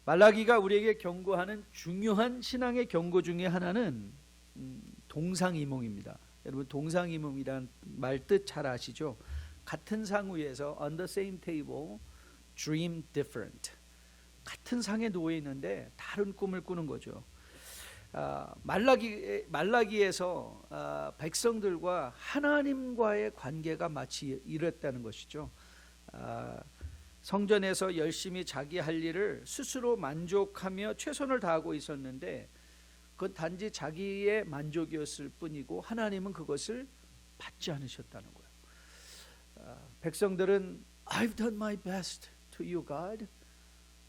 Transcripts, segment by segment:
말라기가 우리에게 경고하는 중요한 신앙의 경고 중에 하나는 동상이몽입니다. 여러분, 동상이몽이란 말 뜻 잘 아시죠? 같은 상 위에서 on the same table, dream different. 같은 상에 누워 있는데 다른 꿈을 꾸는 거죠. 말라기에서 백성들과 하나님과의 관계가 마치 이랬다는 것이죠. 성전에서 열심히 자기 할 일을 스스로 만족하며 최선을 다하고 있었는데 그건 단지 자기의 만족이었을 뿐이고 하나님은 그것을 받지 않으셨다는 거예요. 백성들은 I've done my best to you, God.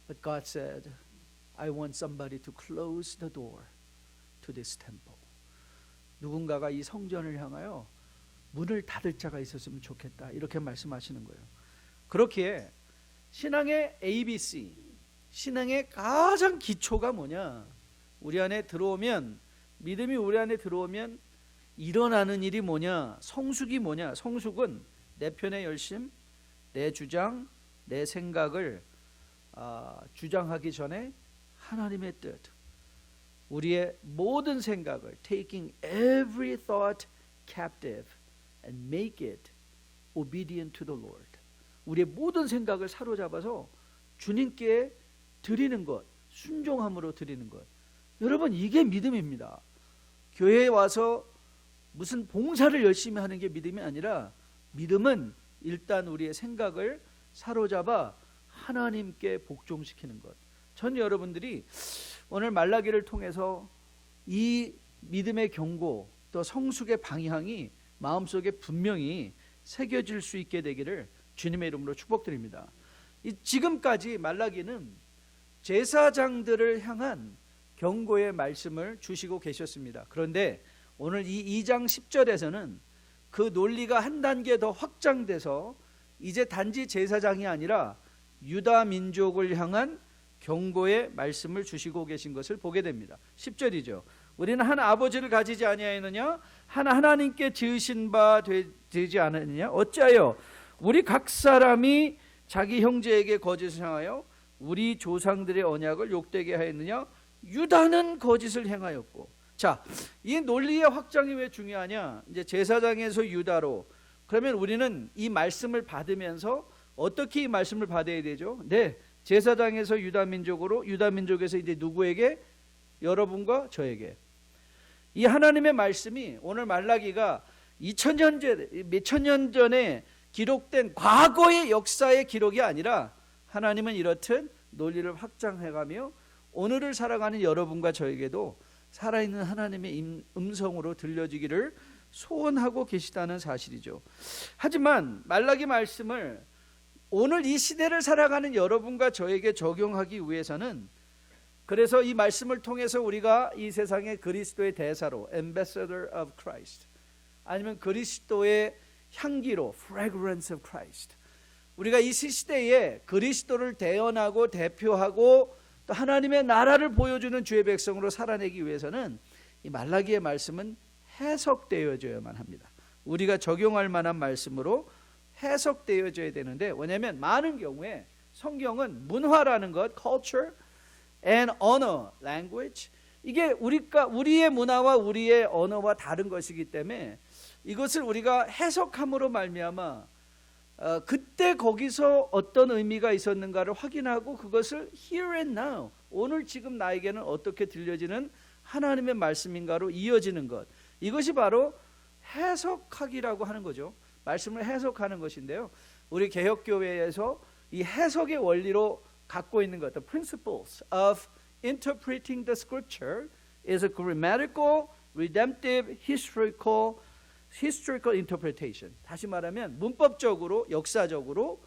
But God said, I want somebody to close the door to this temple. 누군가가 이 성전을 향하여 문을 닫을 자가 있었으면 좋겠다. 이렇게 말씀하시는 거예요. 그렇기에 신앙의 ABC, 신앙의 가장 기초가 뭐냐? 우리 안에 들어오면, 믿음이 우리 안에 들어오면 일어나는 일이 뭐냐? 성숙이 뭐냐? 성숙은 내 편의 열심, 내 주장, 내 생각을 주장하기 전에 하나님의 뜻, 우리의 모든 생각을 taking every thought captive and make it obedient to the Lord. 우리의 모든 생각을 사로잡아서 주님께 드리는 것, 순종함으로 드리는 것. 여러분, 이게 믿음입니다. 교회에 와서 무슨 봉사를 열심히 하는 게 믿음이 아니라 믿음은 일단 우리의 생각을 사로잡아 하나님께 복종시키는 것. 전 여러분들이 오늘 말라기를 통해서 이 믿음의 경고 또 성숙의 방향이 마음속에 분명히 새겨질 수 있게 되기를 주님의 이름으로 축복드립니다. 지금까지 말라기는 제사장들을 향한 경고의 말씀을 주시고 계셨습니다. 그런데 오늘 이 2장 10절에서는 그 논리가 한 단계 더 확장돼서 이제 단지 제사장이 아니라 유다 민족을 향한 경고의 말씀을 주시고 계신 것을 보게 됩니다. 10절이죠. 우리는 한 아버지를 가지지 아니하였느냐? 한 하나님께 지으신 바 되지 않았느냐? 어찌하여 우리 각 사람이 자기 형제에게 거짓을 향하여 우리 조상들의 언약을 욕되게 하였느냐? 유다는 거짓을 행하였고. 자, 이 논리의 확장이 왜 중요하냐? 이제 제사장에서 유다로. 그러면 우리는 이 말씀을 받으면서 어떻게 이 말씀을 받아야 되죠? 네, 제사장에서 유다 민족으로, 유다 민족에서 이제 누구에게? 여러분과 저에게. 이 하나님의 말씀이 오늘 말라기가 2000년 전, 몇천 년 전에 기록된 과거의 역사의 기록이 아니라 하나님은 이렇듯 논리를 확장해가며 오늘을 살아가는 여러분과 저에게도 살아있는 하나님의 음성으로 들려지기를 소원하고 계시다는 사실이죠. 하지만 말라기 말씀을 오늘 이 시대를 살아가는 여러분과 저에게 적용하기 위해서는, 그래서 이 말씀을 통해서 우리가 이 세상의 그리스도의 대사로 Ambassador of Christ, 아니면 그리스도의 향기로 Fragrance of Christ, 우리가 이 시대에 그리스도를 대언하고 대표하고 또 하나님의 나라를 보여주는 주의 백성으로 살아내기 위해서는 이 말라기의 말씀은 해석되어져야만 합니다. 우리가 적용할 만한 말씀으로 해석되어져야 되는데, 왜냐하면 많은 경우에 성경은 문화라는 것, culture and honor, language, 이게 우리의 문화와 우리의 언어와 다른 것이기 때문에 이것을 우리가 해석함으로 말미암아 그때 거기서 어떤 의미가 있었는가를 확인하고 그것을 here and now, 오늘 지금 나에게는 어떻게 들려지는 하나님의 말씀인가로 이어지는 것, 이것이 바로 해석하기라고 하는 거죠. 말씀을 해석하는 것인데요, 우리 개혁교회에서 이 해석의 원리로 갖고 있는 것, the principles of interpreting the scripture is a grammatical, redemptive, historical interpretation. 다시 말하면 문법적으로, 역사적으로,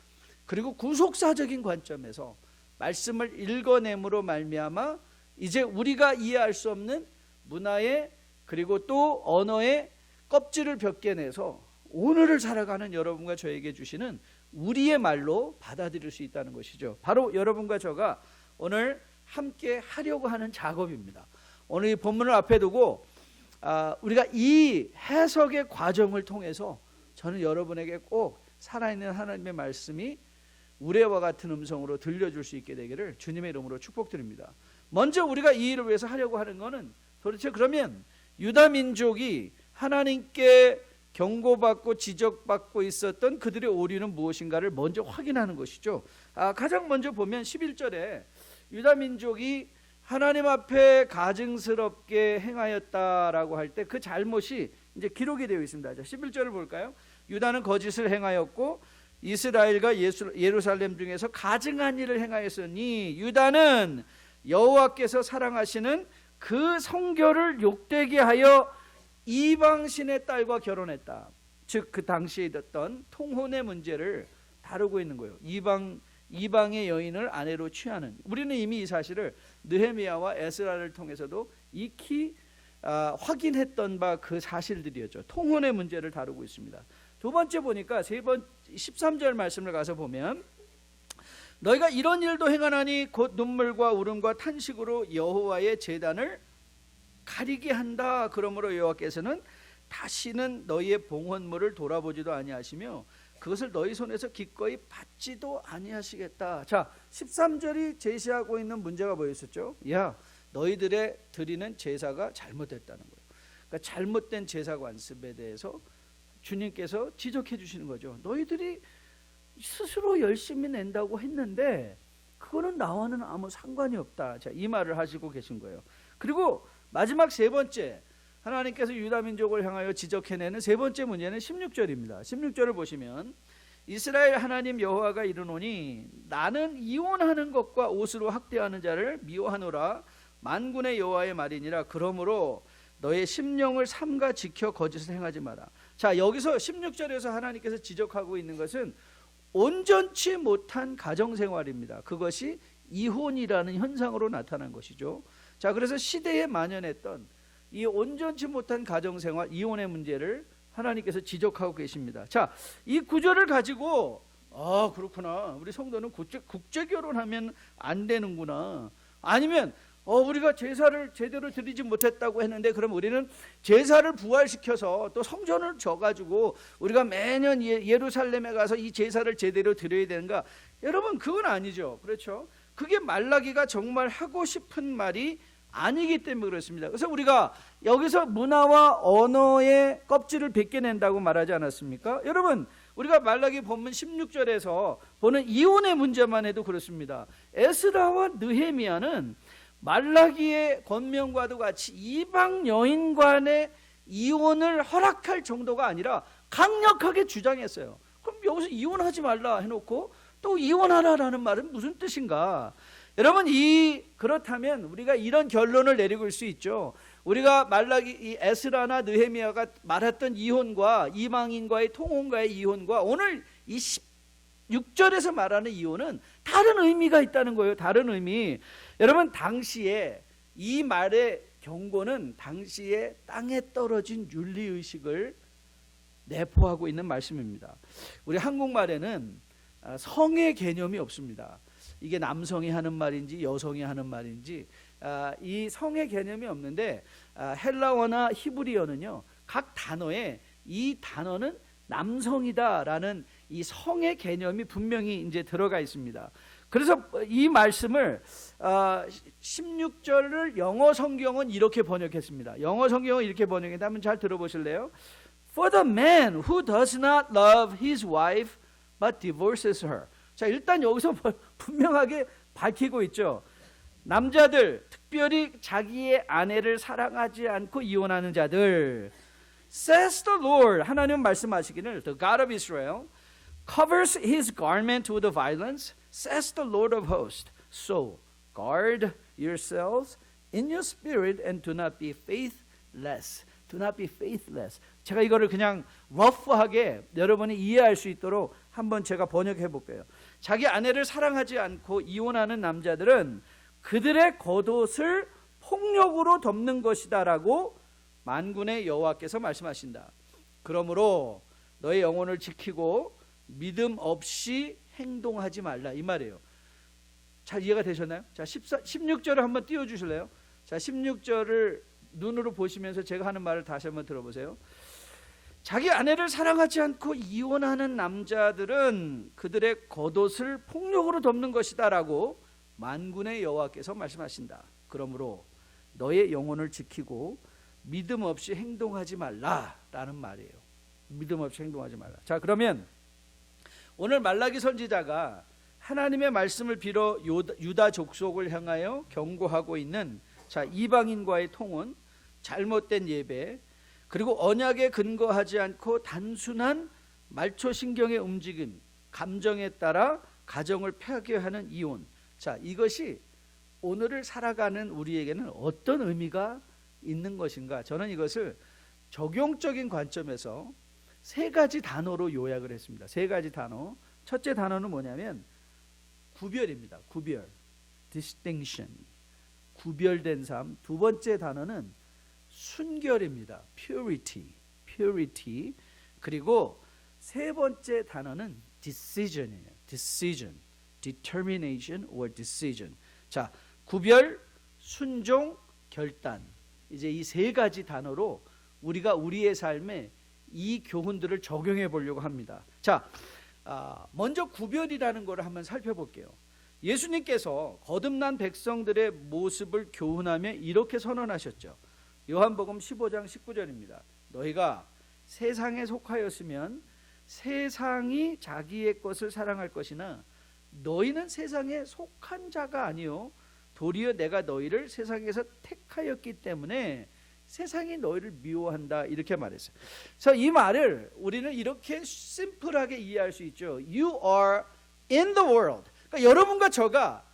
그리고 구속사적인 관점에서 말씀을 읽어냄으로 말미암아 이제 우리가 이해할 수 없는 문화의 그리고 또 언어의 껍질을 벗겨내서 오늘을 살아가는 여러분과 저에게 주시는 우리의 말로 받아들일 수 있다는 것이죠. 바로 여러분과 저가 오늘 함께 하려고 하는 작업입니다. 오늘 이 본문을 앞에 두고 우리가 이 해석의 과정을 통해서 저는 여러분에게 꼭 살아있는 하나님의 말씀이 우레와 같은 음성으로 들려줄 수 있게 되기를 주님의 이름으로 축복드립니다. 먼저 우리가 이 일을 위해서 하려고 하는 것은 도대체 그러면 유다 민족이 하나님께 경고받고 지적받고 있었던 그들의 오류는 무엇인가를 먼저 확인하는 것이죠. 가장 먼저 보면 11절에 유다 민족이 하나님 앞에 가증스럽게 행하였다라고 할 때 그 잘못이 이제 기록이 되어 있습니다. 자, 11절을 볼까요? 유다는 거짓을 행하였고 이스라엘과 예루살렘 중에서 가증한 일을 행하였으니 유다는 여호와께서 사랑하시는 그 성결을 욕되게 하여 이방신의 딸과 결혼했다. 즉 그 당시에 있었던 통혼의 문제를 다루고 있는 거예요. 이방의 여인을 아내로 취하는. 우리는 이미 이 사실을 느헤미야와 에스라를 통해서도 익히 확인했던 바 그 사실들이었죠. 통혼의 문제를 다루고 있습니다. 두 번째 보니까 13절 말씀을 가서 보면 너희가 이런 일도 행하나니 곧 눈물과 울음과 탄식으로 여호와의 제단을 가리게 한다. 그러므로 여호와께서는 다시는 너희의 봉헌물을 돌아보지도 아니하시며 그것을 너희 손에서 기꺼이 받지도 아니하시겠다. 자, 13절이 제시하고 있는 문제가 뭐였었죠? 너희들의 드리는 제사가 잘못됐다는 거예요. 그러니까 잘못된 제사 관습에 대해서 주님께서 지적해 주시는 거죠. 너희들이 스스로 열심히 낸다고 했는데 그거는 나와는 아무 상관이 없다. 자, 이 말을 하시고 계신 거예요. 그리고 마지막 세 번째, 하나님께서 유다 민족을 향하여 지적해내는 세 번째 문제는 16절입니다. 16절을 보시면 이스라엘 하나님 여호와가 이르노니 나는 이혼하는 것과 옷으로 학대하는 자를 미워하노라. 만군의 여호와의 말이니라. 그러므로 너의 심령을 삼가 지켜 거짓을 행하지 마라. 자, 여기서 16절에서 하나님께서 지적하고 있는 것은 온전치 못한 가정생활입니다. 그것이 이혼이라는 현상으로 나타난 것이죠. 자, 그래서 시대에 만연했던 이 온전치 못한 가정생활, 이혼의 문제를 하나님께서 지적하고 계십니다. 자, 이 구절을 가지고 그렇구나, 우리 성도는 국제 결혼하면 안 되는구나, 아니면 우리가 제사를 제대로 드리지 못했다고 했는데 그럼 우리는 제사를 부활시켜서 또 성전을 져가지고 우리가 매년 예루살렘에 가서 이 제사를 제대로 드려야 되는가? 여러분, 그건 아니죠. 그렇죠? 그게 말라기가 정말 하고 싶은 말이 아니기 때문에 그렇습니다. 그래서 우리가 여기서 문화와 언어의 껍질을 벗겨낸다고 말하지 않았습니까? 여러분, 우리가 말라기 본문 16절에서 보는 이혼의 문제만 해도 그렇습니다. 에스라와 느헤미야는 말라기의 권면과도 같이 이방 여인 간의 이혼을 허락할 정도가 아니라 강력하게 주장했어요. 그럼 여기서 이혼하지 말라 해놓고 또 이혼하라라는 말은 무슨 뜻인가? 여러분, 그렇다면 우리가 이런 결론을 내리고 수 있죠. 우리가 말라기 이 에스라나 느헤미야가 말했던 이혼과 이방인과의 통혼과의 이혼과 오늘 이 16절에서 말하는 이혼은 다른 의미가 있다는 거예요. 다른 의미. 여러분, 당시에 이 말의 경고는 당시에 땅에 떨어진 윤리의식을 내포하고 있는 말씀입니다. 우리 한국말에는 성의 개념이 없습니다. 이게 남성이 하는 말인지 여성이 하는 말인지 이 성의 개념이 없는데 헬라어나 히브리어는요, 각 단어에 이 단어는 남성이다라는 이 성의 개념이 분명히 이제 들어가 있습니다. 그래서 이 말씀을 16절을 영어 성경은 이렇게 번역했습니다. 영어 성경은 이렇게 번역했는데 한번 잘 들어보실래요? For the man who does not love his wife but divorces her. 자, 일단 여기서 분명하게 밝히고 있죠. 남자들, 특별히 자기의 아내를 사랑하지 않고 이혼하는 자들, says the Lord, 하나님은 말씀하시기를 the God of Israel covers his garment with violence, says the Lord of hosts. So guard yourselves in your spirit and do not be faithless. Do not be faithless. 제가 이거를 그냥 러프하게 여러분이 이해할 수 있도록 한번 제가 번역해 볼게요. 자기 아내를 사랑하지 않고 이혼하는 남자들은 그들의 겉옷을 폭력으로 덮는 것이다라고 만군의 여호와께서 말씀하신다. 그러므로 너의 영혼을 지키고 믿음 없이 행동하지 말라, 이 말이에요. 잘 이해가 되셨나요? 자, 16절을 한번 띄워주실래요? 자, 16절을 눈으로 보시면서 제가 하는 말을 다시 한번 들어보세요. 자기 아내를 사랑하지 않고 이혼하는 남자들은 그들의 겉옷을 폭력으로 덮는 것이다 라고 만군의 여호와께서 말씀하신다. 그러므로 너의 영혼을 지키고 믿음 없이 행동하지 말라라는 말이에요. 믿음 없이 행동하지 말라. 자, 그러면 오늘 말라기 선지자가 하나님의 말씀을 빌어 유다 족속을 향하여 경고하고 있는 자, 이방인과의 통혼, 잘못된 예배, 그리고 언약에 근거하지 않고 단순한 말초신경의 움직임, 감정에 따라 가정을 파괴하는 이혼. 자, 이것이 오늘을 살아가는 우리에게는 어떤 의미가 있는 것인가? 저는 이것을 적용적인 관점에서 세 가지 단어로 요약을 했습니다. 세 가지 단어. 첫째 단어는 뭐냐면 구별입니다. 구별, distinction, 구별된 삶. 두 번째 단어는 순결입니다. purity. 그리고 세 번째 단어는 decision이에요. determination or decision. 자, 구별, 순종, 결단. 이제 이 세 가지 단어로 우리가 우리의 삶에 이 교훈들을 적용해 보려고 합니다. 자, 먼저 구별이라는 것을 한번 살펴볼게요. 예수님께서 거듭난 백성들의 모습을 교훈하며 이렇게 선언하셨죠. 요한복음 15장 19절입니다. 너희가 세상에 속하였으면 세상이 자기의 것을 사랑할 것이나 너희는 세상에 속한 자가 아니요 도리어 내가 너희를 세상에서 택하였기 때문에 세상이 너희를 미워한다, 이렇게 말했어요. 그래서 이 말을 우리는 이렇게 심플하게 이해할 수 있죠. You are in the world. 그러니까 여러분과 저가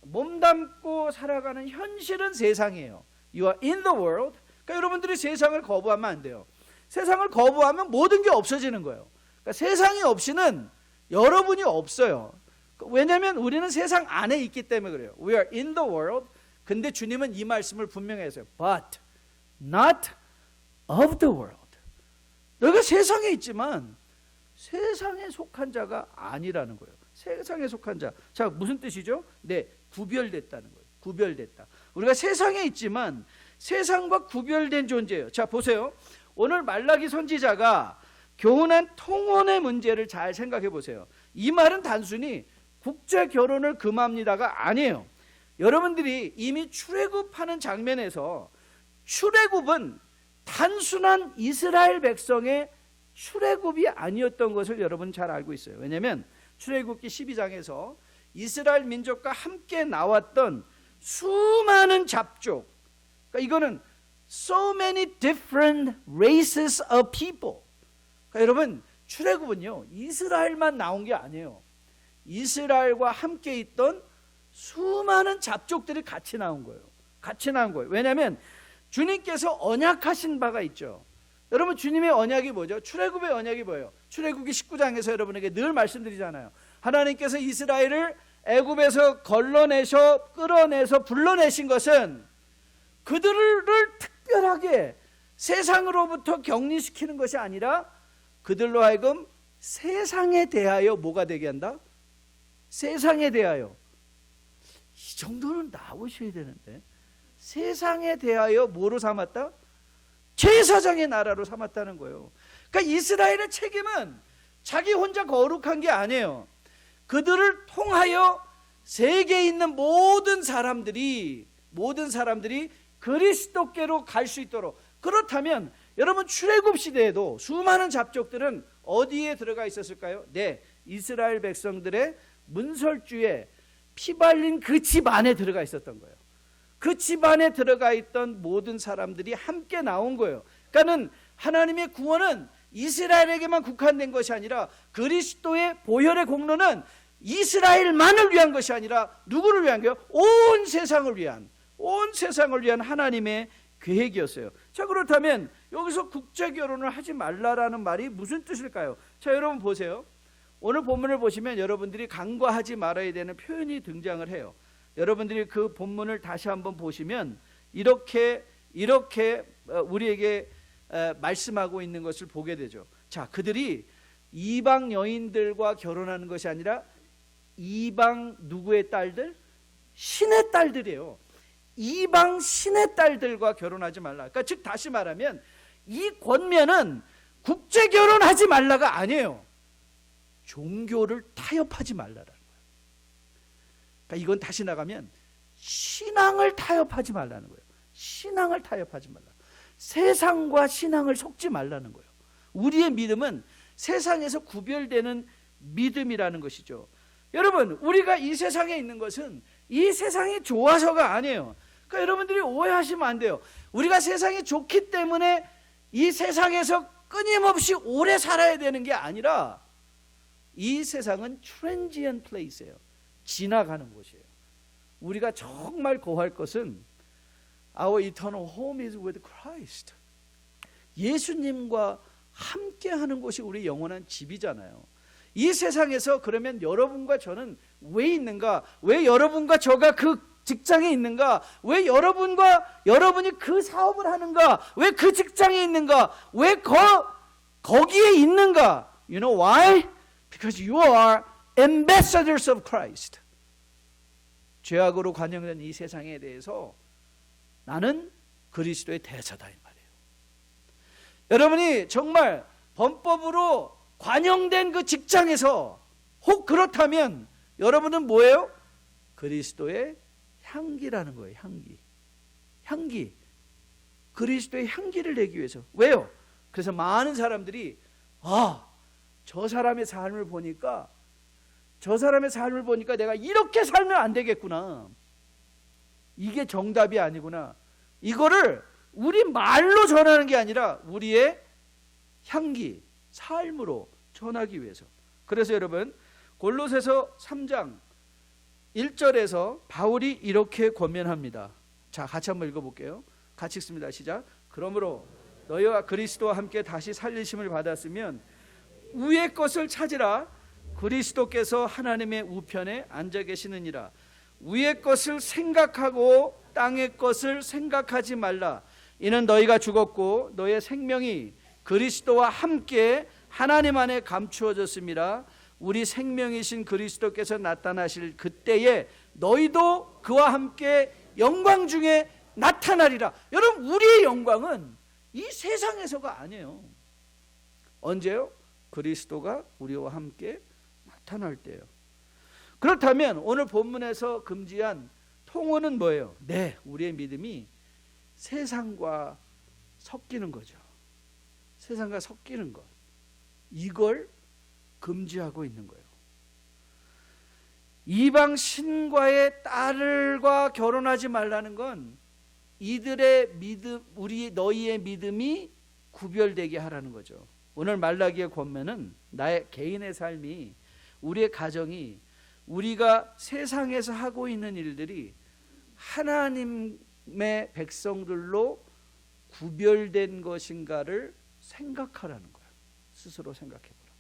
몸담고 살아가는 현실은 세상이에요. You are in the world. 그러니까 여러분들이 세상을 거부하면 안 돼요. 세상을 거부하면 모든 게 없어지는 거예요. 그러니까 세상이 없이는 여러분이 없어요. 왜냐하면 우리는 세상 안에 있기 때문에 그래요. We are in the world. 근데 주님은 이 말씀을 분명히 했어요. But not of the world. 너희가 세상에 있지만 세상에 속한 자가 아니라는 거예요. 세상에 속한 자. 자, 무슨 뜻이죠? 네, 구별됐다는 거예요. 구별됐다. 우리가 세상에 있지만 세상과 구별된 존재예요. 자, 보세요. 오늘 말라기 선지자가 교훈한 통혼의 문제를 잘 생각해 보세요. 이 말은 단순히 국제 결혼을 금합니다가 아니에요. 여러분들이 이미 출애굽하는 장면에서 출애굽은 단순한 이스라엘 백성의 출애굽이 아니었던 것을 여러분 잘 알고 있어요. 왜냐하면 출애굽기 12장에서 이스라엘 민족과 함께 나왔던 수많은 잡족, 그러니까 이거는 so many different races of people. 그러니까 여러분, 출애굽은요 이스라엘만 나온 게 아니에요. 이스라엘과 함께 있던 수많은 잡족들이 같이 나온 거예요. 같이 나온 거예요. 왜냐하면 주님께서 언약하신 바가 있죠. 여러분, 주님의 언약이 뭐죠? 출애굽의 언약이 뭐예요? 출애굽기 19장에서 여러분에게 늘 말씀드리잖아요. 하나님께서 이스라엘을 애굽에서 끌어내서 불러내신 것은 그들을 특별하게 세상으로부터 격리시키는 것이 아니라 그들로 하여금 세상에 대하여 뭐가 되게 한다? 세상에 대하여. 이 정도는 나오셔야 되는데 세상에 대하여 뭐로 삼았다? 제사장의 나라로 삼았다는 거예요. 그러니까 이스라엘의 책임은 자기 혼자 거룩한 게 아니에요. 그들을 통하여 세계에 있는 모든 사람들이 그리스도께로 갈 수 있도록. 그렇다면 여러분, 출애굽 시대에도 수많은 잡족들은 어디에 들어가 있었을까요? 네, 이스라엘 백성들의 문설주에 피 발린 그 집 안에 들어가 있었던 거예요. 그 집 안에 들어가 있던 모든 사람들이 함께 나온 거예요. 그러니까는 하나님의 구원은 이스라엘에게만 국한된 것이 아니라 그리스도의 보혈의 공로는 이스라엘만을 위한 것이 아니라 누구를 위한 거예요? 온 세상을 위한 하나님의 계획이었어요. 자, 그렇다면 여기서 국제 결혼을 하지 말라라는 말이 무슨 뜻일까요? 자, 여러분 보세요. 오늘 본문을 보시면 여러분들이 간과하지 말아야 되는 표현이 등장을 해요. 여러분들이 그 본문을 다시 한번 보시면 이렇게 우리에게 말씀하고 있는 것을 보게 되죠. 자, 그들이 이방 여인들과 결혼하는 것이 아니라 이방 누구의 딸들? 신의 딸들이에요. 이방 신의 딸들과 결혼하지 말라. 그러니까 즉 다시 말하면 이 권면은 국제 결혼하지 말라가 아니에요. 종교를 타협하지 말라라는 거예요. 그러니까 이건 다시 나가면 신앙을 타협하지 말라는 거예요. 신앙을 타협하지 말라. 세상과 신앙을 섞지 말라는 거예요. 우리의 믿음은 세상에서 구별되는 믿음이라는 것이죠. 여러분, 우리가 이 세상에 있는 것은 이 세상이 좋아서가 아니에요. 그러니까 여러분들이 오해하시면 안 돼요. 우리가 세상이 좋기 때문에 이 세상에서 끊임없이 오래 살아야 되는 게 아니라 이 세상은 transient place예요. 지나가는 곳이에요. 우리가 정말 거할 것은 Our eternal home is with Christ. 예수님과 함께하는 곳이 우리 영원한 집이잖아요. 이 세상에서 그러면 여러분과 저는 왜 있는가? 왜 여러분과 저가 그 직장에 있는가? 왜 여러분이 그 사업을 하는가? 왜 그 직장에 있는가? 왜 거기에 있는가? You know why? Because you are ambassadors of Christ. 죄악으로 관영된 이 세상에 대해서 나는 그리스도의 대사다 이 말이에요. 여러분이 정말 범법으로 관영된 그 직장에서 혹 그렇다면 여러분은 뭐예요? 그리스도의 향기라는 거예요. 향기. 그리스도의 향기를 내기 위해서. 왜요? 그래서 많은 사람들이 저 사람의 삶을 보니까 내가 이렇게 살면 안 되겠구나. 이게 정답이 아니구나. 이거를 우리 말로 전하는 게 아니라 우리의 향기, 삶으로 전하기 위해서. 그래서 여러분, 골로새서 3장 1절에서 바울이 이렇게 권면합니다. 자, 같이 한번 읽어볼게요. 같이 읽습니다. 시작. 그러므로 너희와 그리스도와 함께 다시 살리심을 받았으면 위의 것을 찾으라. 그리스도께서 하나님의 우편에 앉아 계시느니라. 위의 것을 생각하고 땅의 것을 생각하지 말라. 이는 너희가 죽었고 너희의 생명이 그리스도와 함께 하나님 안에 감추어졌음이라. 우리 생명이신 그리스도께서 나타나실 그때에 너희도 그와 함께 영광 중에 나타나리라. 여러분, 우리의 영광은 이 세상에서가 아니에요. 언제요? 그리스도가 우리와 함께 나타날 때예요. 그렇다면 오늘 본문에서 금지한 통혼은 뭐예요? 네, 우리의 믿음이 세상과 섞이는 거죠. 세상과 섞이는 것, 이걸 금지하고 있는 거예요. 이방 신과의 딸과 결혼하지 말라는 건 이들의 믿음, 너희의 믿음이 구별되게 하라는 거죠. 오늘 말라기의 권면은 나의 개인의 삶이, 우리의 가정이, 우리가 세상에서 하고 있는 일들이 하나님의 백성들로 구별된 것인가를 생각하라는 거예요. 스스로 생각해보라.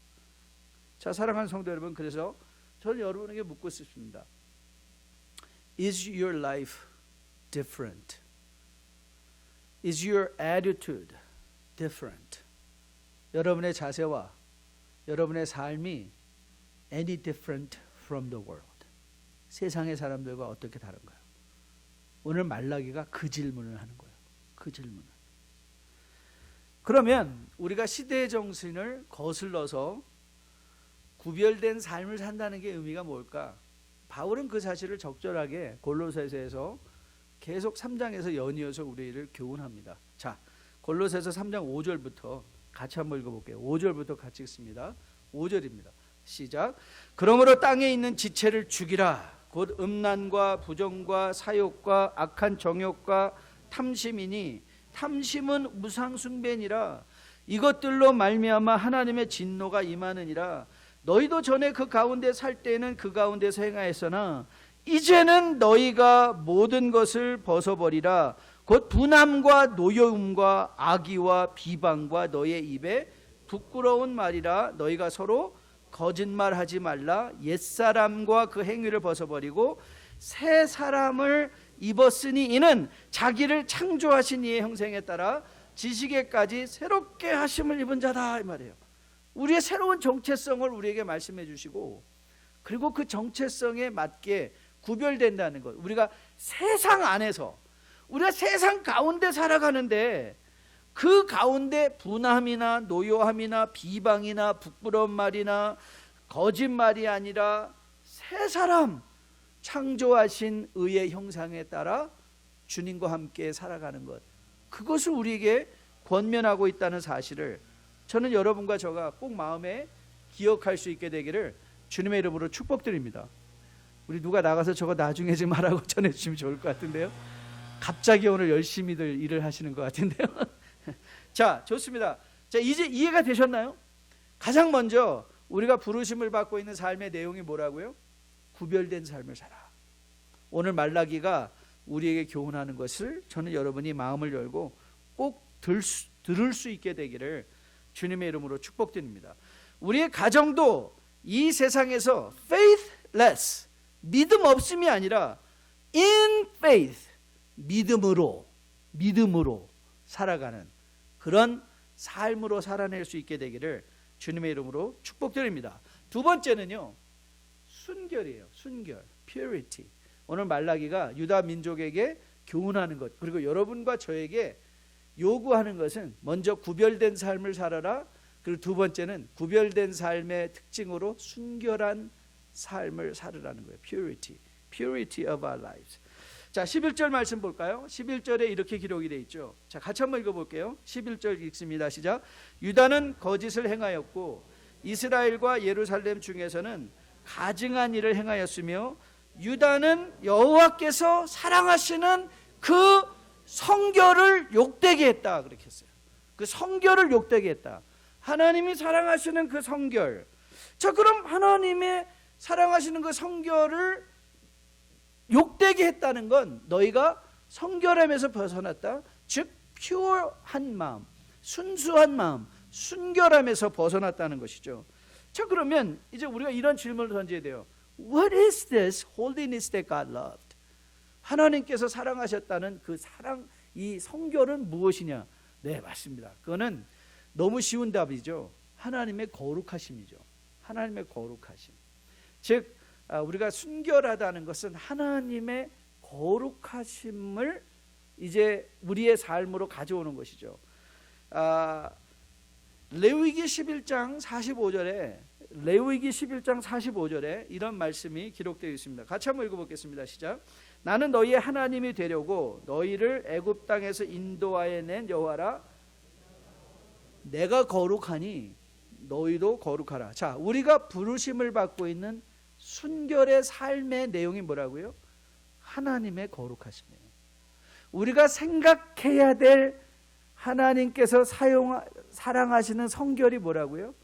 자, 사랑하는 성도 여러분, 그래서 저는 여러분에게 묻고 싶습니다. Is your life different? Is your attitude different? 여러분의 자세와 여러분의 삶이 any different from the world? 세상의 사람들과 어떻게 다른가요? 오늘 말라기가 그 질문을 하는 거예요. 그 질문을. 그러면 우리가 시대의 정신을 거슬러서 구별된 삶을 산다는 게 의미가 뭘까? 바울은 그 사실을 적절하게 골로새서에서 계속 3장에서 연이어서 우리를 교훈합니다. 자, 골로새서 3장 5절부터 같이 한번 읽어볼게요. 5절부터 같이 읽습니다. 5절입니다. 시작. 그러므로 땅에 있는 지체를 죽이라. 곧 음란과 부정과 사욕과 악한 정욕과 탐심이니 탐심은 무상숭배니라. 이것들로 말미암아 하나님의 진노가 임하느니라. 너희도 전에 그 가운데 살 때에는 그 가운데서 행하였으나 이제는 너희가 모든 것을 벗어버리라. 곧 분함과 노여움과 악의와 비방과 너희의 입에 부끄러운 말이라. 너희가 서로 거짓말하지 말라. 옛사람과 그 행위를 벗어버리고 새 사람을 입었으니 이는 자기를 창조하신 이의 형상에 따라 지식에까지 새롭게 하심을 입은 자다 이 말이에요. 우리의 새로운 정체성을 우리에게 말씀해 주시고, 그리고 그 정체성에 맞게 구별된다는 것. 우리가 세상 안에서, 우리가 세상 가운데 살아가는데 그 가운데 분함이나 노여함이나 비방이나 부끄러운 말이나 거짓말이 아니라 새 사람 창조하신 의의 형상에 따라 주님과 함께 살아가는 것, 그것을 우리에게 권면하고 있다는 사실을 저는 여러분과 저가 꼭 마음에 기억할 수 있게 되기를 주님의 이름으로 축복드립니다. 우리 누가 나가서 저거 나중에 좀 하라고 전해주시면 좋을 것 같은데요. 갑자기 오늘 열심히들 일을 하시는 것 같은데요. 자, 좋습니다. 자, 이제 이해가 되셨나요? 가장 먼저 우리가 부르심을 받고 있는 삶의 내용이 뭐라고요? 구별된 삶을 살아. 오늘 말라기가 우리에게 교훈하는 것을 저는 여러분이 마음을 열고 꼭 들을 수 있게 되기를 주님의 이름으로 축복드립니다. 우리의 가정도 이 세상에서 faithless, 믿음 없음이 아니라 in faith, 믿음으로 살아가는 그런 삶으로 살아낼 수 있게 되기를 주님의 이름으로 축복드립니다. 두 번째는요, 순결이에요. 순결, purity. 오늘 말라기가 유다 민족에게 교훈하는 것, 그리고 여러분과 저에게 요구하는 것은 먼저 구별된 삶을 살아라. 그리고 두 번째는 구별된 삶의 특징으로 순결한 삶을 살으라는 거예요. purity of our lives. 자, 11절 말씀 볼까요? 11절에 이렇게 기록이 되어 있죠. 자, 같이 한번 읽어볼게요. 11절 읽습니다. 시작. 유다는 거짓을 행하였고 이스라엘과 예루살렘 중에서는 가증한 일을 행하였으며 유다는 여호와께서 사랑하시는 그 성결을 욕되게 했다. 그렇게 했어요. 그 성결을 욕되게 했다. 하나님이 사랑하시는 그 성결. 자, 그럼 하나님의 사랑하시는 그 성결을 욕되게 했다는 건 너희가 성결함에서 벗어났다. 즉 퓨어한 마음, 순수한 마음, 순결함에서 벗어났다는 것이죠. 자, 그러면 이제 우리가 이런 질문을 던져야 돼요. What is this holiness that God loved? 하나님께서 사랑하셨다는 그 사랑, 이 성결은 무엇이냐? 네, 맞습니다. 그거는 너무 쉬운 답이죠. 하나님의 거룩하심이죠. 하나님의 거룩하심. 즉 우리가 순결하다는 것은 하나님의 거룩하심을 이제 우리의 삶으로 가져오는 것이죠. 레위기 11장 45절에 이런 말씀이 기록되어 있습니다. 같이 한번 읽어보겠습니다. 시작. 나는 너희의 하나님이 되려고 너희를 애굽 땅에서 인도하여 낸 여호와라. 내가 거룩하니 너희도 거룩하라. 자, 우리가 부르심을 받고 있는 순결의 삶의 내용이 뭐라고요? 하나님의 거룩하심이에요. 우리가 생각해야 될 하나님께서 사랑하시는 성결이 뭐라고요?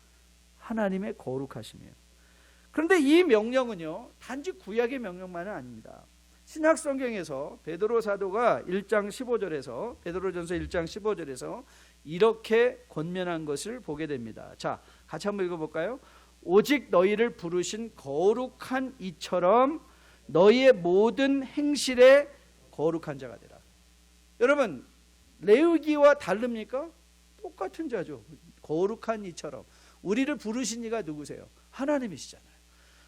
하나님의 거룩하심이에요. 그런데 이 명령은요, 단지 구약의 명령만은 아닙니다. 신약 성경에서 베드로 사도가 1장 15절에서 베드로전서 1장 15절에서 이렇게 권면한 것을 보게 됩니다. 자, 같이 한번 읽어볼까요? 오직 너희를 부르신 거룩한 이처럼 너희의 모든 행실에 거룩한 자가 되라. 여러분, 레위기와 다릅니까? 똑같은 자죠. 거룩한 이처럼. 우리를 부르신 이가 누구세요? 하나님이시잖아요.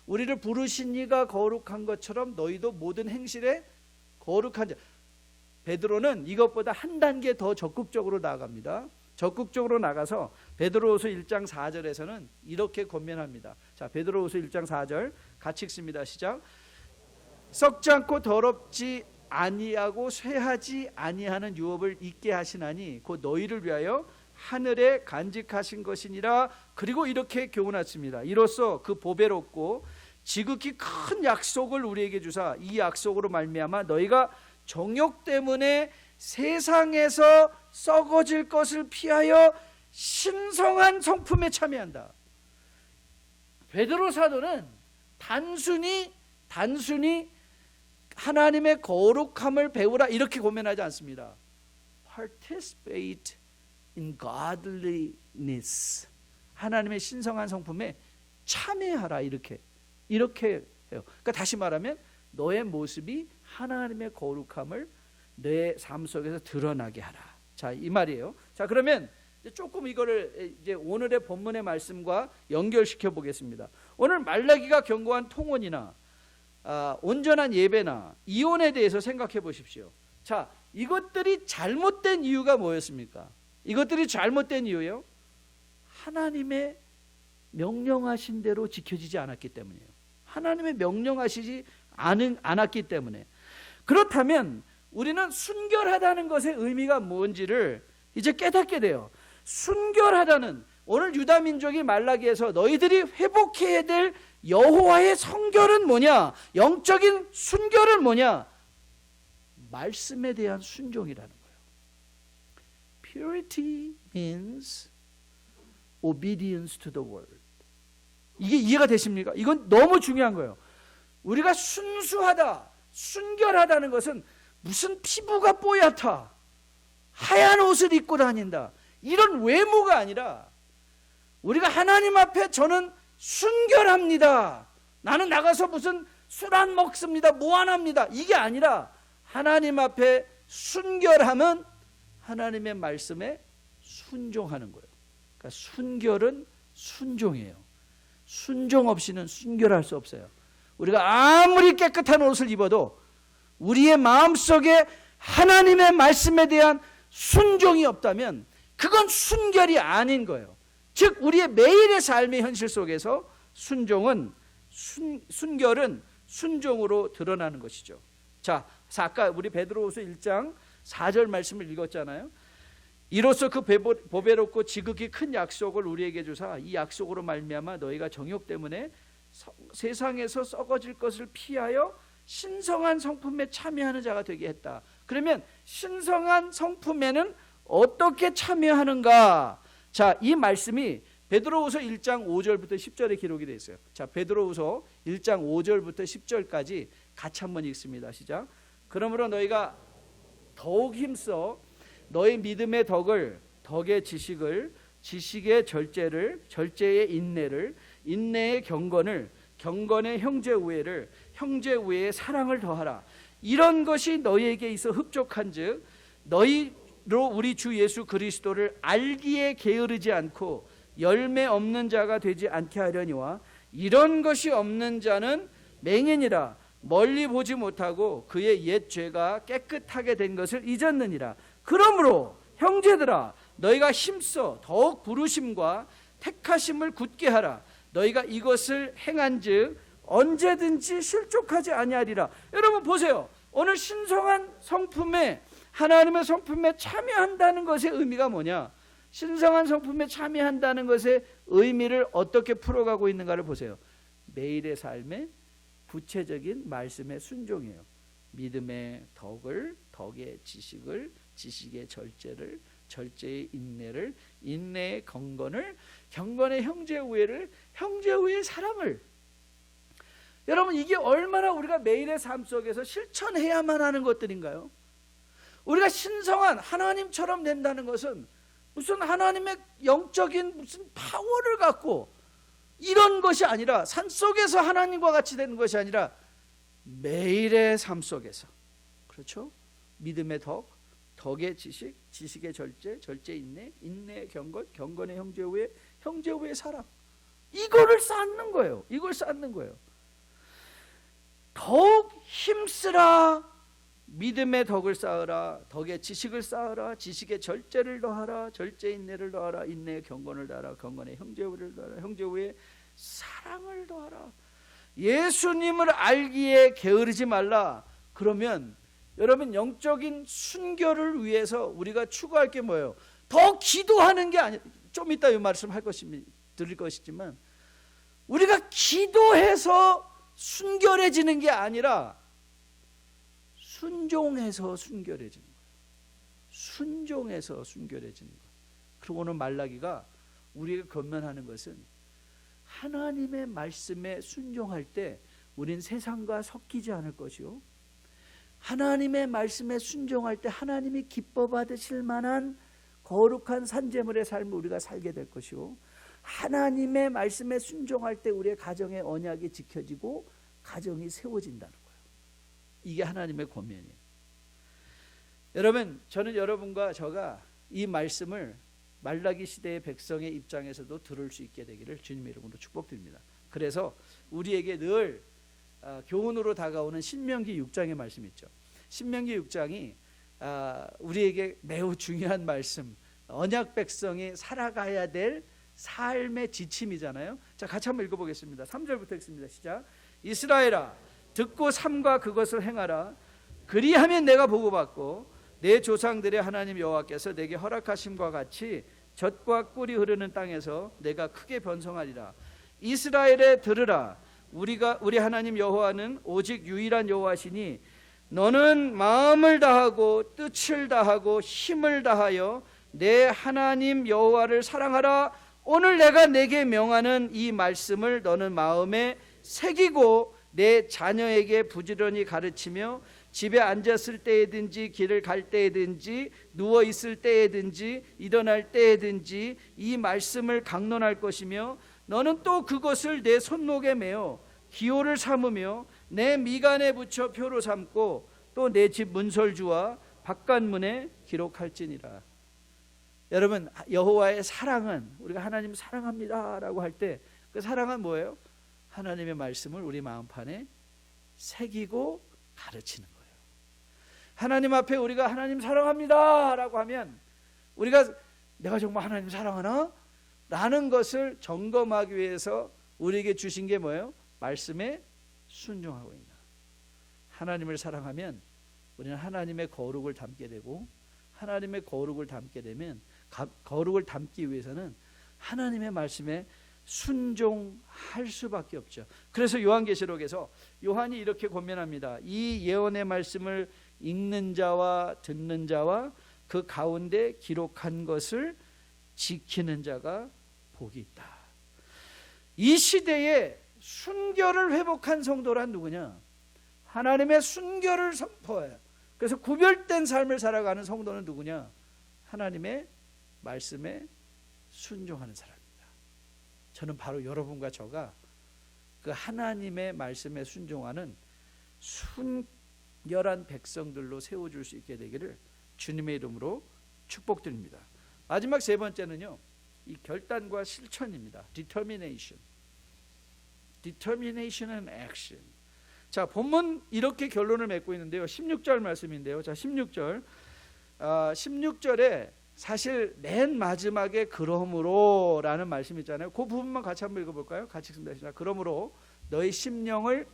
우리를 부르신 이가 거룩한 것처럼 너희도 모든 행실에 거룩한 자. 베드로는 이것보다 한 단계 더 적극적으로 나아갑니다. 적극적으로 나가서 베드로후서 1장 4절에서는 이렇게 권면합니다. 자, 베드로후서 1장 4절 같이 읽습니다. 시작. 썩지 않고 더럽지 아니하고 쇠하지 아니하는 유업을 잊게 하시나니 곧 너희를 위하여 하늘에 간직하신 것이니라. 그리고 이렇게 교훈하십니다. 이로써 그 보배롭고 지극히 큰 약속을 우리에게 주사 이 약속으로 말미암아 너희가 정욕 때문에 세상에서 썩어질 것을 피하여 신성한 성품에 참여한다. 베드로 사도는 단순히 하나님의 거룩함을 배우라 이렇게 고면하지 않습니다. Participate in godliness. 하나님의 신성한 성품에 참여하라 이렇게 해요. 그러니까 다시 말하면 너의 모습이 하나님의 거룩함을 내 삶 속에서 드러나게 하라. 자, 이 말이에요. 자, 그러면 조금 이거를 이제 오늘의 본문의 말씀과 연결시켜 보겠습니다. 오늘 말라기가 경고한 통혼이나 온전한 예배나 이혼에 대해서 생각해 보십시오. 자, 이것들이 잘못된 이유가 뭐였습니까? 이것들이 잘못된 이유예요. 하나님의 명령하신 대로 지켜지지 않았기 때문이에요. 하나님의 명령하시지 않았기 때문에. 그렇다면 우리는 순결하다는 것의 의미가 뭔지를 이제 깨닫게 돼요. 순결하다는, 오늘 유다 민족이 말라기에서 너희들이 회복해야 될 여호와의 성결은 뭐냐? 영적인 순결은 뭐냐? 말씀에 대한 순종이라는 거예요. Purity means obedience to the word. 이게 이해가 되십니까? 이건 너무 중요한 거예요. 우리가 순수하다, 순결하다는 것은 무슨 피부가 뽀얗다, 하얀 옷을 입고 다닌다, 이런 외모가 아니라 우리가 하나님 앞에 저는 순결합니다, 나는 나가서 무슨 술 안 먹습니다, 뭐 안 합니다, 이게 아니라 하나님 앞에 순결함은 하나님의 말씀에 순종하는 거예요. 그러니까 순결은 순종이에요. 순종 없이는 순결할 수 없어요. 우리가 아무리 깨끗한 옷을 입어도 우리의 마음속에 하나님의 말씀에 대한 순종이 없다면 그건 순결이 아닌 거예요. 즉 우리의 매일의 삶의 현실 속에서 순결은 순종으로 드러나는 것이죠. 자, 아까 우리 베드로후서 1장 4절 말씀을 읽었잖아요. 이로써 그 보배롭고 지극히 큰 약속을 우리에게 주사 이 약속으로 말미암아 너희가 정욕 때문에 세상에서 썩어질 것을 피하여 신성한 성품에 참여하는 자가 되게 했다. 그러면 신성한 성품에는 어떻게 참여하는가? 자, 이 말씀이 베드로후서 1장 5절부터 10절에 기록이 되어 있어요. 자, 베드로후서 1장 5절부터 10절까지 같이 한번 읽습니다. 시작. 그러므로 너희가 더욱 힘써 너희 믿음의 덕을, 덕의 지식을, 지식의 절제를, 절제의 인내를, 인내의 경건을, 경건의 형제 우애를, 형제 우애의 사랑을 더하라. 이런 것이 너희에게 있어 흡족한즉 너희로 우리 주 예수 그리스도를 알기에 게으르지 않고 열매 없는 자가 되지 않게 하려니와 이런 것이 없는 자는 맹인이라 멀리 보지 못하고 그의 옛 죄가 깨끗하게 된 것을 잊었느니라. 그러므로 형제들아 너희가 힘써 더욱 부르심과 택하심을 굳게 하라. 너희가 이것을 행한즉 언제든지 실족하지 아니하리라. 여러분 보세요. 오늘 신성한 성품에, 하나님의 성품에 참여한다는 것의 의미가 뭐냐? 신성한 성품에 참여한다는 것의 의미를 어떻게 풀어가고 있는가를 보세요. 매일의 삶에 구체적인 말씀의 순종이에요. 믿음의 덕을, 덕의 지식을, 지식의 절제를, 절제의 인내를, 인내의 경건을, 경건의 형제 우애를, 형제 우애의 사랑을. 여러분 이게 얼마나 우리가 매일의 삶 속에서 실천해야만 하는 것들인가요? 우리가 신성한 하나님처럼 된다는 것은 무슨 하나님의 영적인 무슨 파워를 갖고 이런 것이 아니라, 산속에서 하나님과 같이 되는 것이 아니라 매일의 삶 속에서, 그렇죠? 믿음의 덕, 덕의 지식, 지식의 절제, 절제의 인내, 인내의 경건, 경건의 형제 우애, 형제 우애의 사랑. 이거를 쌓는 거예요. 이걸 쌓는 거예요. 더욱 힘쓰라. 믿음의 덕을 쌓으라. 덕의 지식을 쌓으라. 지식의 절제를 더하라. 절제의 인내를 더하라. 인내의 경건을 더하라. 경건의 형제 우애를 더하라. 형제 우애의 사랑을 더하라. 예수님을 알기에 게으르지 말라. 그러면 여러분 영적인 순결을 위해서 우리가 추구할 게 뭐예요? 더 기도하는 게 아니라, 좀 이따 이 말씀 할 것입니다. 드릴 것이지만 우리가 기도해서 순결해지는 게 아니라 순종해서 순결해지는 거예요. 순종해서 순결해지는 거예요. 그리고 오늘 말라기가 우리가 권면하는 것은 하나님의 말씀에 순종할 때 우린 세상과 섞이지 않을 것이요, 하나님의 말씀에 순종할 때 하나님이 기뻐 받으실 만한 거룩한 산제물의 삶을 우리가 살게 될 것이요, 하나님의 말씀에 순종할 때 우리의 가정의 언약이 지켜지고 가정이 세워진다는 거예요. 이게 하나님의 권면이에요. 여러분, 저는 여러분과 저가 이 말씀을 말라기 시대의 백성의 입장에서도 들을 수 있게 되기를 주님의 이름으로 축복드립니다. 그래서 우리에게 늘 교훈으로 다가오는 신명기 6장의 말씀 있죠. 신명기 6장이 우리에게 매우 중요한 말씀, 언약 백성이 살아가야 될 삶의 지침이잖아요. 자, 같이 한번 읽어보겠습니다. 3절부터 읽습니다. 시작. 이스라엘아, 듣고 삼가 그것을 행하라. 그리하면 내가 보고받고 내 조상들의 하나님 여호와께서 내게 허락하심과 같이 젖과 꿀이 흐르는 땅에서 내가 크게 번성하리라. 이스라엘에 들으라. 우리 하나님 여호와는 오직 유일한 여호와시니 너는 마음을 다하고 뜻을 다하고 힘을 다하여 내 하나님 여호와를 사랑하라. 오늘 내가 내게 명하는 이 말씀을 너는 마음에 새기고 내 자녀에게 부지런히 가르치며 집에 앉았을 때에든지 길을 갈 때에든지 누워 있을 때에든지 일어날 때에든지 이 말씀을 강론할 것이며 너는 또 그것을 내 손목에 메어 기호를 삼으며 내 미간에 붙여 표로 삼고 또 내 집 문설주와 바깥문에 기록할지니라. 여러분, 여호와의 사랑은, 우리가 하나님 사랑합니다라고 할 때 그 사랑은 뭐예요? 하나님의 말씀을 우리 마음판에 새기고 가르치는 거예요. 하나님 앞에 우리가 하나님 사랑합니다라고 하면 우리가 내가 정말 하나님 사랑하나? 라는 것을 점검하기 위해서 우리에게 주신 게 뭐예요? 말씀에 순종하고 있나. 하나님을 사랑하면 우리는 하나님의 거룩을 담게 되고, 하나님의 거룩을 담게 되면 거룩을 담기 위해서는 하나님의 말씀에 순종할 수밖에 없죠. 그래서 요한계시록에서 요한이 이렇게 권면합니다. 이 예언의 말씀을 읽는 자와 듣는 자와 그 가운데 기록한 것을 지키는 자가 복이 있다. 이 시대에 순결을 회복한 성도란 누구냐? 하나님의 순결을 선포해요. 그래서 구별된 삶을 살아가는 성도는 누구냐? 하나님의 말씀에 순종하는 사람입니다. 저는 바로 여러분과 저가 그 하나님의 말씀에 순종하는 순결한 백성들로 세워줄 수 있게 되기를 주님의 이름으로 축복드립니다. 마지막 세 번째는요, 이 결단과 실천입니다. Determination and action. 자, 본문 이렇게 결론을 맺고 있는데요. 16절 말씀인데요. 자, 16절. 16절에 사실 맨 마지막에 그러므로 라는 말씀이 있잖아요. 그 부분만 같이 한번 읽어볼까요? 같이 읽습니다. 그러므로 너희 심령을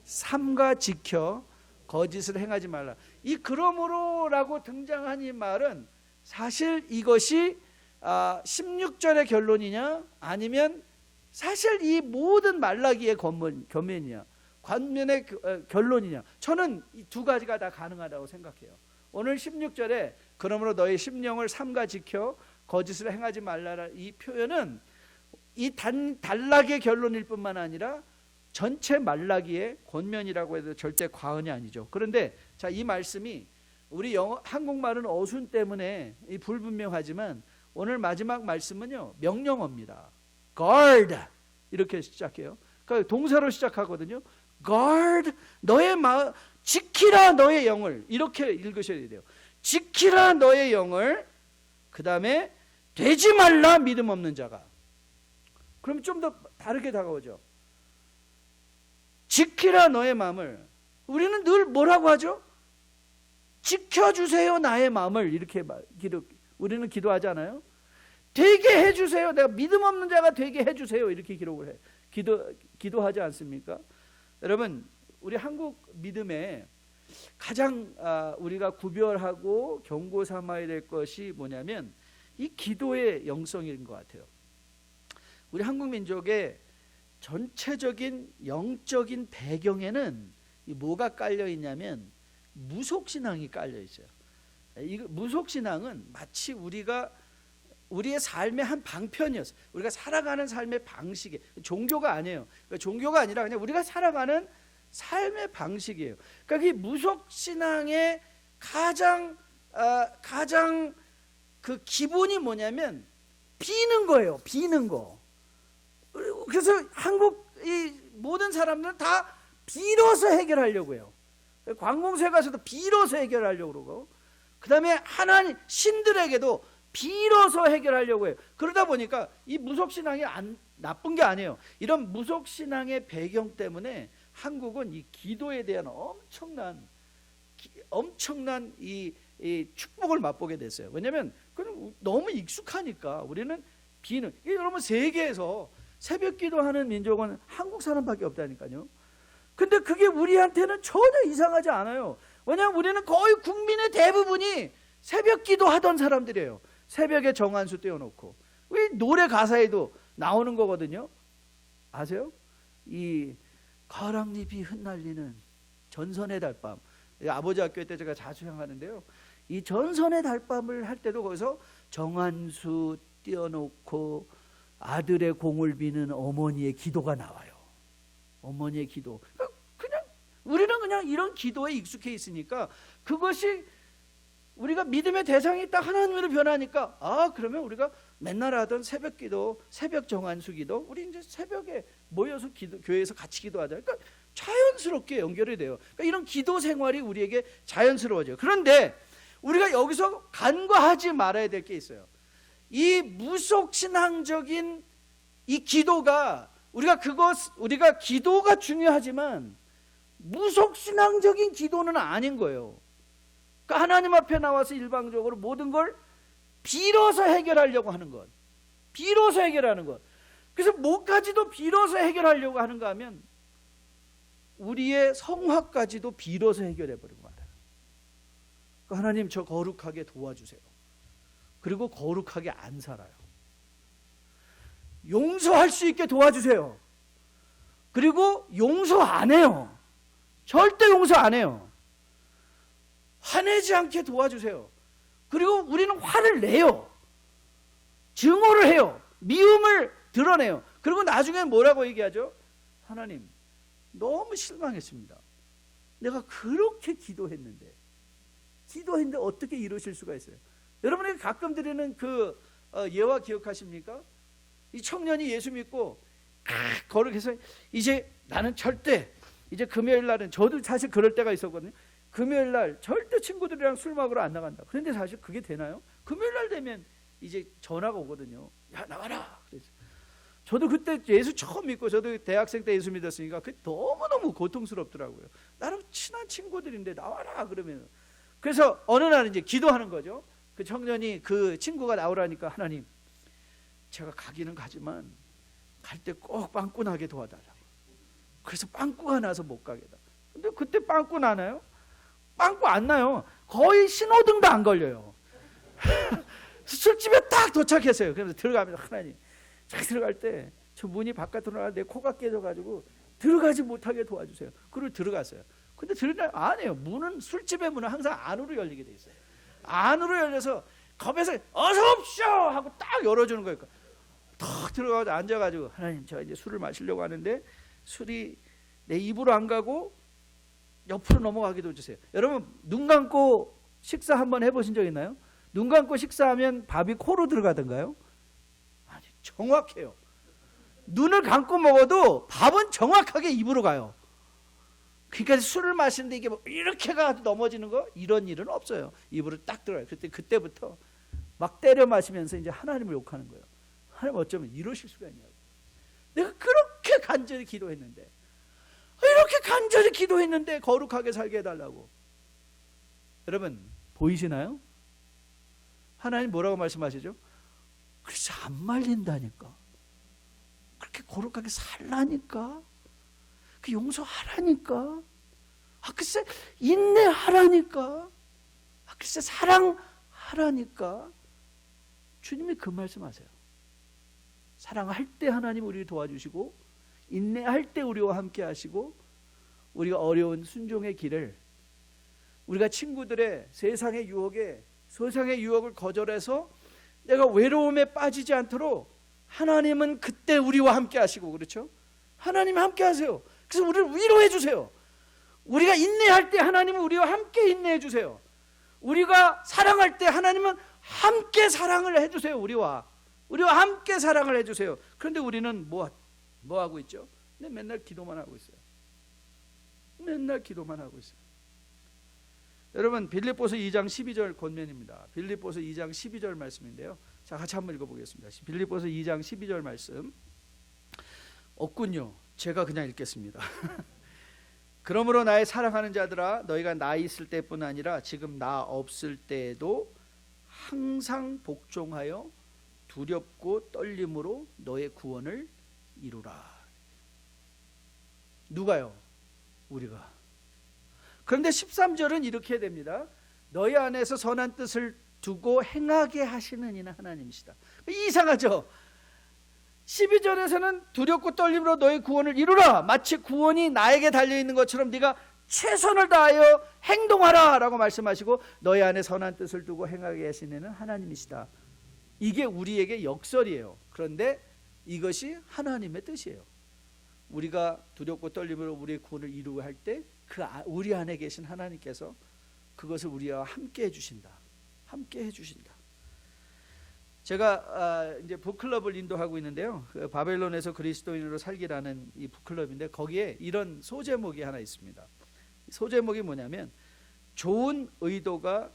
삼가 지켜 거짓을 행하지 말라. 이 그러므로라고 등장한 이 말은 사실 이것이 16절의 결론이냐, 아니면 사실 이 모든 말라기의 권면이냐, 관면의 결론이냐. 저는 이 두 가지가 다 가능하다고 생각해요. 오늘 16절에 그러므로 너희 심령을 삼가 지켜 거짓을 행하지 말라라, 이 표현은 이 단락의 결론일 뿐만 아니라 전체 말라기의 권면이라고 해도 절대 과언이 아니죠. 그런데 자, 이 말씀이 우리 한국말은 어순 때문에 이 불분명하지만 오늘 마지막 말씀은요, 명령어입니다. guard 이렇게 시작해요. 그러니까 동사로 시작하거든요. guard, 너의 마음, 지키라 너의 영을, 이렇게 읽으셔야 돼요. 지키라 너의 영을. 그 다음에 되지 말라 믿음 없는 자가. 그럼 좀 더 다르게 다가오죠. 지키라 너의 마음을. 우리는 늘 뭐라고 하죠? 지켜주세요 나의 마음을. 이렇게 우리는 기도하지 않아요? 되게 해주세요. 내가 믿음 없는 자가 되게 해주세요. 이렇게 기록을 해. 기도하지 않습니까? 여러분, 우리 한국 믿음에 가장 우리가 구별하고 경고 삼아야 될 것이 뭐냐면 이 기도의 영성인 것 같아요. 우리 한국 민족의 전체적인 영적인 배경에는 뭐가 깔려 있냐면 무속신앙이 깔려 있어요. 이 무속신앙은 마치 우리의 삶의 한 방편이었어요. 우리가 살아가는 삶의 방식이, 종교가 아니에요. 그러니까 종교가 아니라 그냥 우리가 살아가는 삶의 방식이에요. 그러니까 이 무속신앙의 가장 그 기본이 뭐냐면 비는 거예요. 비는 거. 그래서 한국 이 모든 사람들은 다 빌어서 해결하려고 해요. 관공서에 가서도 빌어서 해결하려고 그러고, 그 다음에 하나님 신들에게도 빌어서 해결하려고 해요. 그러다 보니까 이 무속신앙이 나쁜 게 아니에요. 이런 무속신앙의 배경 때문에 한국은 이 기도에 대한 엄청난 이 축복을 맛보게 됐어요. 왜냐하면 그건 너무 익숙하니까 우리는 비는, 여러분 세계에서 새벽 기도하는 민족은 한국 사람밖에 없다니까요. 근데 그게 우리한테는 전혀 이상하지 않아요. 왜냐하면 우리는 거의 국민의 대부분이 새벽 기도하던 사람들이에요. 새벽에 정한수 띄워놓고. 왜 노래 가사에도 나오는 거거든요. 아세요? 이 가랑잎이 흩날리는 전선의 달밤. 아버지 학교 때 제가 자주 향하는데요. 이 전선의 달밤을 할 때도 거기서 정한수 띄워놓고 아들의 공을 비는 어머니의 기도가 나와요. 어머니의 기도. 그냥 우리는 그냥 이런 기도에 익숙해 있으니까 그것이 우리가 믿음의 대상이 딱 하나님으로 변하니까, 아, 그러면 우리가 맨날 하던 새벽 기도, 새벽 정한수 기도, 우리 이제 새벽에 모여서 교회에서 같이 기도하자. 그러니까 자연스럽게 연결이 돼요. 그러니까 이런 기도 생활이 우리에게 자연스러워져요. 그런데 우리가 여기서 간과하지 말아야 될 게 있어요. 이 무속신앙적인 이 기도가 우리가 기도가 중요하지만 무속신앙적인 기도는 아닌 거예요. 그러니까 하나님 앞에 나와서 일방적으로 모든 걸 빌어서 해결하려고 하는 것, 빌어서 해결하는 것. 그래서 뭐까지도 빌어서 해결하려고 하는가 하면 우리의 성화까지도 빌어서 해결해버리고 말아요. 그러니까 하나님, 저 거룩하게 도와주세요. 그리고 거룩하게 안 살아요. 용서할 수 있게 도와주세요. 그리고 용서 안 해요. 절대 용서 안 해요. 화내지 않게 도와주세요. 그리고 우리는 화를 내요. 증오를 해요. 미움을 드러내요. 그리고 나중에 뭐라고 얘기하죠? 하나님, 너무 실망했습니다. 내가 그렇게 기도했는데 어떻게 이러실 수가 있어요? 여러분에게 가끔 드리는 그 예화 기억하십니까? 이 청년이 예수 믿고 거룩해서 이제 나는 절대, 이제 금요일 날은, 저도 사실 그럴 때가 있었거든요. 금요일 날 절대 친구들이랑 술 먹으러 안 나간다. 그런데 사실 그게 되나요? 금요일 날 되면 이제 전화가 오거든요. 야, 나와라. 그래서 저도 그때 예수 처음 믿고, 저도 대학생 때 예수 믿었으니까 그게 너무너무 고통스럽더라고요. 나름 친한 친구들인데 나와라 그러면. 그래서 어느 날 이제 기도하는 거죠. 그 청년이, 그 친구가 나오라니까, 하나님, 제가 가기는 가지만 갈 때 꼭 빵꾸 나게 도와달라고. 그래서 빵꾸가 나서 못 가게다. 근데 그때 빵꾸 나나요? 빵꾸 안 나요. 거의 신호등도 안 걸려요. 술집에 딱 도착했어요. 그래서 들어가면, 하나님, 잘 들어갈 때 저 문이 바깥으로 나가 내 코가 깨져가지고 들어가지 못하게 도와주세요. 그리고 들어갔어요. 근데 들어가 안 해요. 문은, 술집의 문은 항상 안으로 열리게 돼 있어요. 안으로 열려서 겁에서 어서 옵쇼 하고 딱 열어주는 거예요. 탁 들어가서 앉아가지고, 하나님, 제가 이제 술을 마시려고 하는데 술이 내 입으로 안 가고 옆으로 넘어가기도 해주세요. 여러분, 눈 감고 식사 한번 해보신 적 있나요? 눈 감고 식사하면 밥이 코로 들어가던가요? 아니, 정확해요. 눈을 감고 먹어도 밥은 정확하게 입으로 가요. 그러니까 술을 마시는데 이게 뭐 이렇게 가도 넘어지는 거, 이런 일은 없어요. 입으로 딱 들어가요. 그때부터 막 때려 마시면서 이제 하나님을 욕하는 거예요. 하나님, 어쩌면 이러실 수가 있냐고. 내가 그렇게 간절히 기도했는데, 이렇게 간절히 기도했는데 거룩하게 살게 해달라고. 여러분, 보이시나요? 하나님 뭐라고 말씀하시죠? 그래서 안 말린다니까. 그렇게 거룩하게 살라니까. 그 용서하라니까. 글쎄 인내하라니까. 글쎄 사랑하라니까. 주님이 그 말씀하세요. 사랑할 때 하나님 우리를 도와주시고, 인내할 때 우리와 함께 하시고, 우리가 어려운 순종의 길을, 우리가 친구들의 세상의 유혹을 거절해서 내가 외로움에 빠지지 않도록 하나님은 그때 우리와 함께 하시고, 그렇죠? 하나님 함께 하세요. 그래서 우리를 위로해 주세요. 우리가 인내할 때 하나님은 우리와 함께 인내해 주세요. 우리가 사랑할 때 하나님은 함께 사랑을 해 주세요. 우리와 함께 사랑을 해 주세요. 그런데 우리는 뭐 하고 있죠? 맨날 기도만 하고 있어요. 맨날 기도만 하고 있어요. 여러분, 빌립보서 2장 12절 권면입니다. 빌립보서 2장 12절 말씀인데요. 자, 같이 한번 읽어보겠습니다. 빌립보서 2장 12절 말씀. 없군요. 제가 그냥 읽겠습니다. 그러므로 나의 사랑하는 자들아, 너희가 나 있을 때뿐 아니라 지금 나 없을 때에도 항상 복종하여 두렵고 떨림으로 너의 구원을 이루라. 누가요? 우리가. 그런데 13절은 이렇게 됩니다. 너희 안에서 선한 뜻을 두고 행하게 하시는 이는 하나님이시다. 이상하죠? 12절에서는 두렵고 떨림으로 너의 구원을 이루라. 마치 구원이 나에게 달려있는 것처럼 네가 최선을 다하여 행동하라 라고 말씀하시고 너희 안에 선한 뜻을 두고 행하게 하시는 이는 하나님이시다. 이게 우리에게 역설이에요. 그런데 이것이 하나님의 뜻이에요. 우리가 두렵고 떨림으로 우리의 구원을 이루고 할 때 그 우리 안에 계신 하나님께서 그것을 우리와 함께 해주신다. 함께 해주신다. 제가 이제 북클럽을 인도하고 있는데요. 그 바벨론에서 그리스도인으로 살기라는 이 북클럽인데 거기에 이런 소제목이 하나 있습니다. 소제목이 뭐냐면 좋은 의도가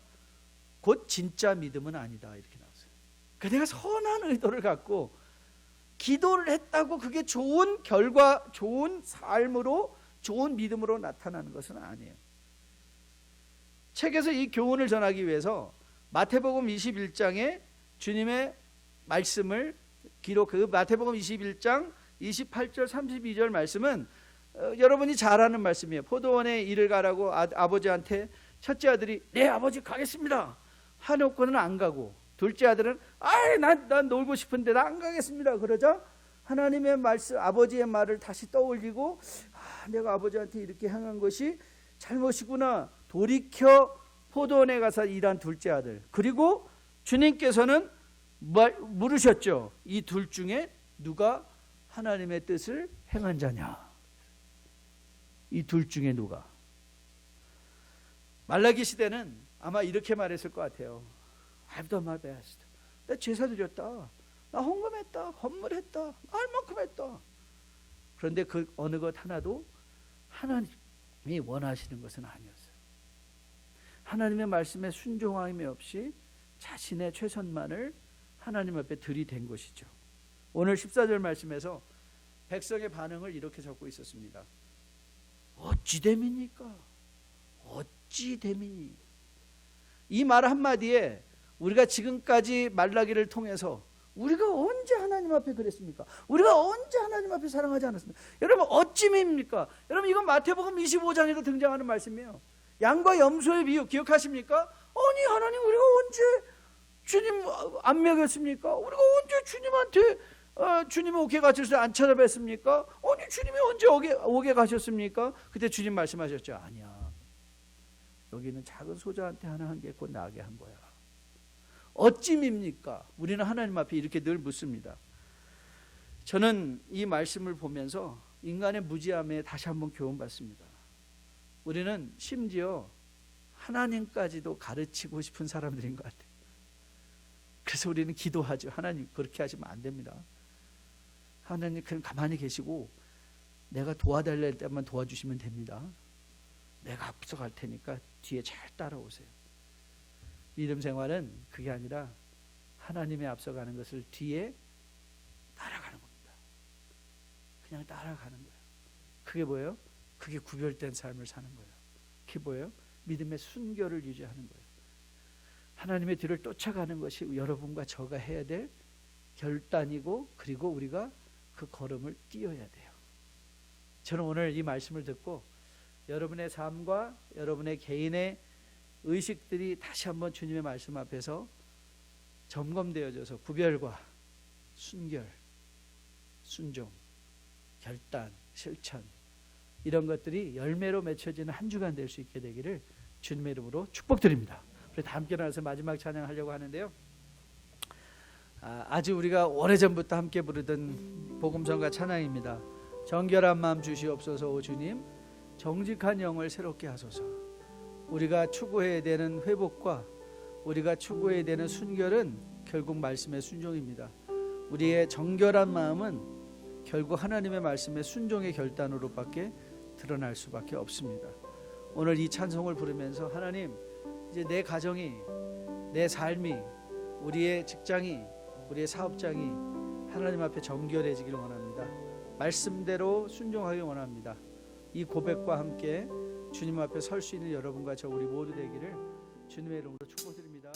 곧 진짜 믿음은 아니다 이렇게 나왔어요. 그러니까 내가 선한 의도를 갖고 기도를 했다고 그게 좋은 결과, 좋은 삶으로, 좋은 믿음으로 나타나는 것은 아니에요. 책에서 이 교훈을 전하기 위해서 마태복음 21장에 주님의 말씀을 기록, 그 마태복음 21장 28절 32절 말씀은 여러분이 잘 아는 말씀이에요. 포도원에 일을 가라고 아버지한테 첫째 아들이 네 아버지 가겠습니다 하놓고는 안 가고, 둘째 아들은 난 놀고 싶은데 나 안 가겠습니다 그러자 하나님의 말씀, 아버지의 말을 다시 떠올리고 내가 아버지한테 이렇게 행한 것이 잘못이구나 돌이켜 포도원에 가서 일한 둘째 아들. 그리고 주님께서는 물으셨죠. 이 둘 중에 누가 하나님의 뜻을 행한 자냐. 이 둘 중에 누가. 말라기 시대는 아마 이렇게 말했을 것 같아요. I've done my best. 나 제사 드렸다. 나 헌금했다. 헌물했다. 얼만큼 했다. 그런데 그 어느 것 하나도 하나님이 원하시는 것은 아니었어요. 하나님의 말씀에 순종함이 없이 자신의 최선만을 하나님 앞에 들이댄 것이죠. 오늘 14절 말씀에서 백성의 반응을 이렇게 적고 있었습니다. 어찌 됨입니까? 어찌 됨이니? 이 말 한마디에 우리가 지금까지 말라기를 통해서 우리가 언제 하나님 앞에 그랬습니까? 우리가 언제 하나님 앞에 사랑하지 않았습니까? 여러분 어찌입니까? 여러분 이건 마태복음 25장에도 등장하는 말씀이에요. 양과 염소의 비유 기억하십니까? 아니 하나님 우리가 언제 주님 안 먹였습니까? 우리가 언제 주님한테 주님 옥에 갇혔을 때 안 찾아뵀습니까? 아니 주님이 언제 옥에 가셨습니까? 그때 주님 말씀하셨죠. 아니야. 여기는 작은 소자한테 하나 한 게 곧 나게 한 거야. 어찌입니까? 우리는 하나님 앞에 이렇게 늘 묻습니다. 저는 이 말씀을 보면서 인간의 무지함에 다시 한번 교훈받습니다. 우리는 심지어 하나님까지도 가르치고 싶은 사람들인 것 같아요. 그래서 우리는 기도하죠. 하나님 그렇게 하시면 안 됩니다. 하나님 그냥 가만히 계시고 내가 도와달랄 때만 도와주시면 됩니다. 내가 앞서갈 테니까 뒤에 잘 따라오세요. 믿음 생활은 그게 아니라 하나님의 앞서가는 것을 뒤에 따라가는 겁니다. 그냥 따라가는 거예요. 그게 뭐예요? 그게 구별된 삶을 사는 거예요. 그게 뭐예요? 믿음의 순결을 유지하는 거예요. 하나님의 뒤를 쫓아가는 것이 여러분과 저가 해야 될 결단이고, 그리고 우리가 그 걸음을 뛰어야 돼요. 저는 오늘 이 말씀을 듣고 여러분의 삶과 여러분의 개인의 의식들이 다시 한번 주님의 말씀 앞에서 점검되어져서 구별과 순결, 순종, 결단, 실천 이런 것들이 열매로 맺혀지는 한 주간 될 수 있게 되기를 주님의 이름으로 축복드립니다. 우리 다 함께 일어나서 마지막 찬양하려고 하는데요. 아주 우리가 오래전부터 함께 부르던 복음성가 찬양입니다. 정결한 마음 주시옵소서. 오 주님, 정직한 영을 새롭게 하소서. 우리가 추구해야 되는 회복과 우리가 추구해야 되는 순결은 결국 말씀의 순종입니다. 우리의 정결한 마음은 결국 하나님의 말씀의 순종의 결단으로밖에 드러날 수밖에 없습니다. 오늘 이 찬송을 부르면서 하나님, 이제 내 가정이, 내 삶이, 우리의 직장이, 우리의 사업장이 하나님 앞에 정결해지길 원합니다. 말씀대로 순종하기 원합니다. 이 고백과 함께 주님 앞에 설 수 있는 여러분과 저 우리 모두 되기를 주님의 이름으로 축복드립니다.